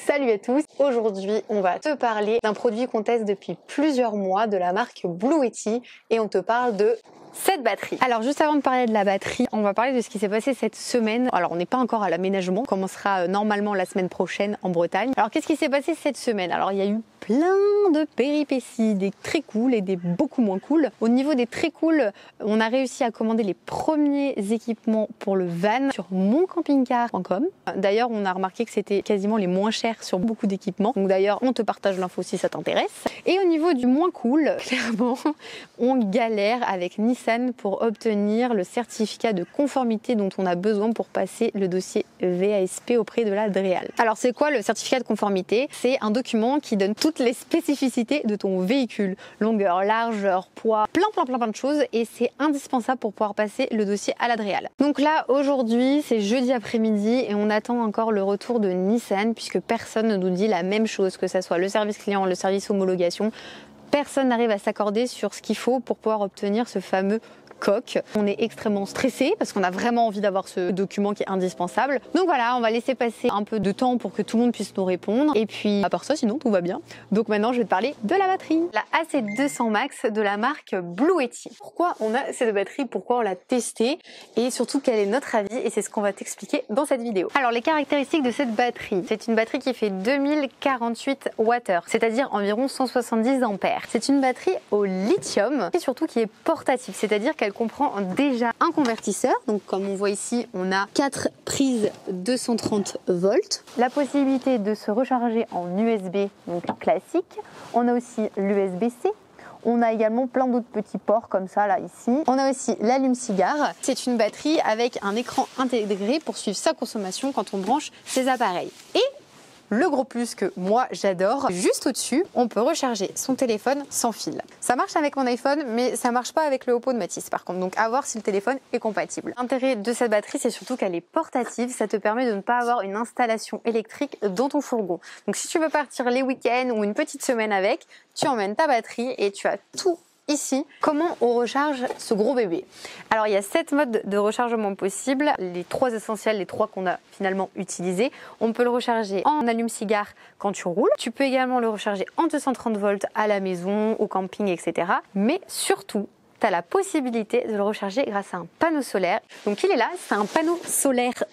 Salut à tous, aujourd'hui on va te parler d'un produit qu'on teste depuis plusieurs mois de la marque Bluetti et on te parle de cette batterie. Alors juste avant de parler de la batterie, on va parler de ce qui s'est passé cette semaine. Alors on n'est pas encore à l'aménagement, on commencera normalement la semaine prochaine en Bretagne. Alors qu'est-ce qui s'est passé cette semaine? Alors il y a eu plein de péripéties, des très cool et des beaucoup moins cool. Au niveau des très cool, on a réussi à commander les premiers équipements pour le van sur moncampingcar.com. D'ailleurs, on a remarqué que c'était quasiment les moins chers sur beaucoup d'équipements. Donc d'ailleurs, on te partage l'info si ça t'intéresse. Et au niveau du moins cool, clairement, on galère avec Nissan pour obtenir le certificat de conformité dont on a besoin pour passer le dossier VASP auprès de la DREAL. Alors c'est quoi le certificat de conformité? C'est un document qui donne toutes les spécificités de ton véhicule, longueur, largeur, poids, plein de choses, et c'est indispensable pour pouvoir passer le dossier à la DREAL. Donc là aujourd'hui c'est jeudi après-midi et on attend encore le retour de Nissan puisque personne ne nous dit la même chose, que ça soit le service client, le service homologation. Personne n'arrive à s'accorder sur ce qu'il faut pour pouvoir obtenir ce fameux coq. On est extrêmement stressé parce qu'on a vraiment envie d'avoir ce document qui est indispensable. Donc voilà, on va laisser passer un peu de temps pour que tout le monde puisse nous répondre. Et puis à part ça, sinon tout va bien. Donc maintenant, je vais te parler de la batterie. La AC200 Max de la marque Bluetti. Pourquoi on a cette batterie? Pourquoi on l'a testée? Et surtout, quel est notre avis? Et c'est ce qu'on va t'expliquer dans cette vidéo. Alors les caractéristiques de cette batterie. C'est une batterie qui fait 2048 Wh, c'est-à-dire environ 170 ampères. C'est une batterie au lithium et surtout qui est portative, c'est-à-dire qu'elle comprend déjà un convertisseur. Donc comme on voit ici, on a 4 prises 230 volts. La possibilité de se recharger en USB, donc classique. On a aussi l'USB-C. On a également plein d'autres petits ports comme ça là ici. On a aussi l'allume-cigare. C'est une batterie avec un écran intégré pour suivre sa consommation quand on branche ses appareils. Et le gros plus que moi j'adore, juste au-dessus, on peut recharger son téléphone sans fil. Ça marche avec mon iPhone, mais ça marche pas avec le Oppo de Matisse par contre, donc à voir si le téléphone est compatible. L'intérêt de cette batterie, c'est surtout qu'elle est portative, ça te permet de ne pas avoir une installation électrique dans ton fourgon. Donc si tu veux partir les week-ends ou une petite semaine avec, tu emmènes ta batterie et tu as tout ici. Comment on recharge ce gros bébé? Alors il y a 7 modes de rechargement possibles, les 3 essentiels, les 3 qu'on a finalement utilisés. On peut le recharger en allume-cigare quand tu roules. Tu peux également le recharger en 230 volts à la maison, au camping, etc. Mais surtout, tu as la possibilité de le recharger grâce à un panneau solaire. Donc il est là, c'est un panneau solaire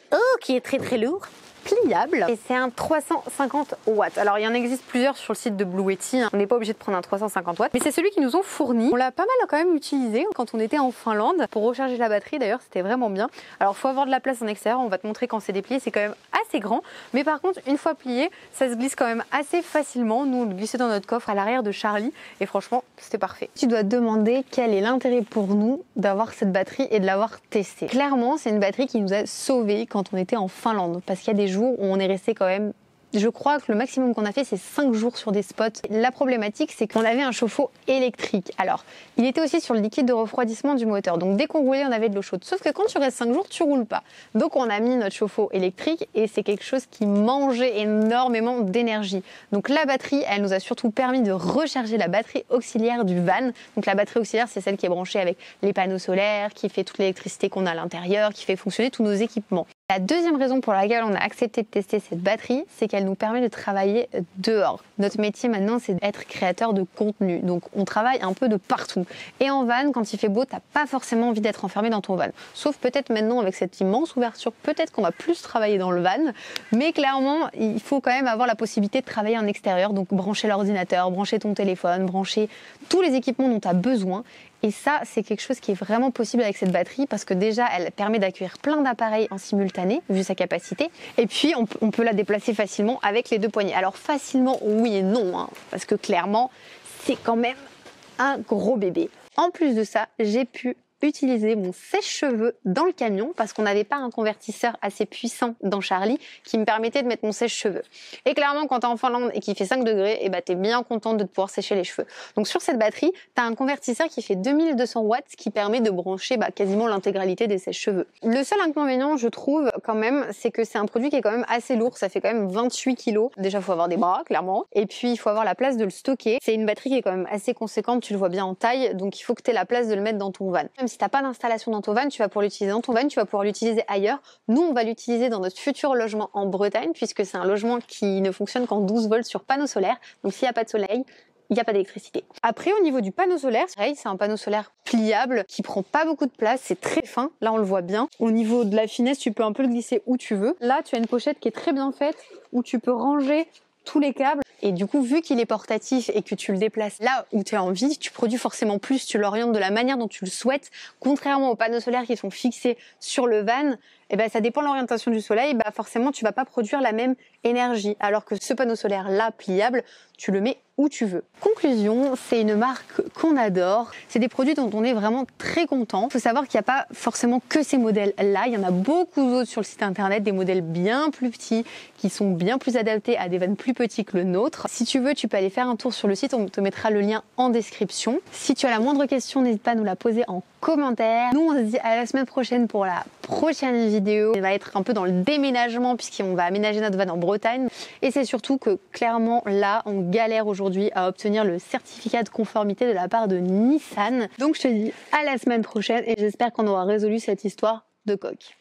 qui est très lourd, pliable, et c'est un 350 watts. Alors il y en existe plusieurs sur le site de Bluetti, on n'est pas obligé de prendre un 350 watts, mais c'est celui qu'ils nous ont fourni. On l'a pas mal quand même utilisé quand on était en Finlande pour recharger la batterie, d'ailleurs c'était vraiment bien. Alors faut avoir de la place en extérieur, on va te montrer quand c'est déplié, c'est quand même assez grand, mais par contre une fois plié, ça se glisse quand même assez facilement. Nous on le glissait dans notre coffre à l'arrière de Charlie et franchement c'était parfait. Tu dois te demander quel est l'intérêt pour nous d'avoir cette batterie et de l'avoir testée. Clairement c'est une batterie qui nous a sauvés quand on était en Finlande, parce qu'il y a des jours où on est resté quand même, je crois que le maximum qu'on a fait c'est 5 jours sur des spots. La problématique c'est qu'on avait un chauffe-eau électrique. Alors il était aussi sur le liquide de refroidissement du moteur, donc dès qu'on roulait on avait de l'eau chaude, sauf que quand tu restes 5 jours tu roules pas. Donc on a mis notre chauffe-eau électrique et c'est quelque chose qui mangeait énormément d'énergie. Donc la batterie elle nous a surtout permis de recharger la batterie auxiliaire du van. Donc la batterie auxiliaire c'est celle qui est branchée avec les panneaux solaires, qui fait toute l'électricité qu'on a à l'intérieur, qui fait fonctionner tous nos équipements. La deuxième raison pour laquelle on a accepté de tester cette batterie, c'est qu'elle nous permet de travailler dehors. Notre métier maintenant, c'est d'être créateur de contenu. Donc on travaille un peu de partout. Et en van, quand il fait beau, t'as pas forcément envie d'être enfermé dans ton van. Sauf peut-être maintenant avec cette immense ouverture, peut-être qu'on va plus travailler dans le van. Mais clairement, il faut quand même avoir la possibilité de travailler en extérieur. Donc brancher l'ordinateur, brancher ton téléphone, brancher tous les équipements dont tu as besoin. Et ça, c'est quelque chose qui est vraiment possible avec cette batterie parce que déjà, elle permet d'accueillir plein d'appareils en simultané, vu sa capacité. Et puis, on peut la déplacer facilement avec les 2 poignées. Alors, facilement, oui et non, hein, parce que clairement, c'est quand même un gros bébé. En plus de ça, j'ai pu utiliser mon sèche-cheveux dans le camion parce qu'on n'avait pas un convertisseur assez puissant dans Charlie qui me permettait de mettre mon sèche-cheveux. Et clairement, quand tu es en Finlande et qu'il fait 5 degrés, et bah, tu es bien contente de pouvoir sécher les cheveux. Donc sur cette batterie, tu as un convertisseur qui fait 2200 watts qui permet de brancher quasiment l'intégralité des sèche-cheveux. Le seul inconvénient, je trouve quand même, c'est que c'est un produit qui est quand même assez lourd. Ça fait quand même 28 kilos. Déjà, il faut avoir des bras, clairement. Et puis, il faut avoir la place de le stocker. C'est une batterie qui est quand même assez conséquente, tu le vois bien en taille. Donc, il faut que tu aies la place de le mettre dans ton van. Même si t'as pas d'installation dans ton van, tu vas pouvoir l'utiliser dans ton van, tu vas pouvoir l'utiliser ailleurs. Nous, on va l'utiliser dans notre futur logement en Bretagne, puisque c'est un logement qui ne fonctionne qu'en 12 volts sur panneau solaire. Donc s'il n'y a pas de soleil, il n'y a pas d'électricité. Après, au niveau du panneau solaire, c'est un panneau solaire pliable qui prend pas beaucoup de place, c'est très fin, là on le voit bien. Au niveau de la finesse, tu peux un peu le glisser où tu veux. Là, tu as une pochette qui est très bien faite, où tu peux ranger tous les câbles. Et du coup, vu qu'il est portatif et que tu le déplaces là où tu as envie, tu produis forcément plus, tu l'orientes de la manière dont tu le souhaites. Contrairement aux panneaux solaires qui sont fixés sur le van, ça dépend de l'orientation du soleil, forcément tu vas pas produire la même énergie. Alors que ce panneau solaire là, pliable, tu le mets où tu veux. Conclusion, c'est une marque qu'on adore. C'est des produits dont on est vraiment très content. Il faut savoir qu'il n'y a pas forcément que ces modèles-là. Il y en a beaucoup d'autres sur le site internet, des modèles bien plus petits qui sont bien plus adaptés à des vannes plus petits que le nôtre. Si tu veux, tu peux aller faire un tour sur le site. On te mettra le lien en description. Si tu as la moindre question, n'hésite pas à nous la poser en commentaire. Nous, on se dit à la semaine prochaine pour la prochaine vidéo. Elle va être un peu dans le déménagement puisqu'on va aménager notre van en Bretagne. Et c'est surtout que clairement, là, on galère aujourd'hui à obtenir le certificat de conformité de la part de Nissan. Donc je te dis à la semaine prochaine et j'espère qu'on aura résolu cette histoire de coque.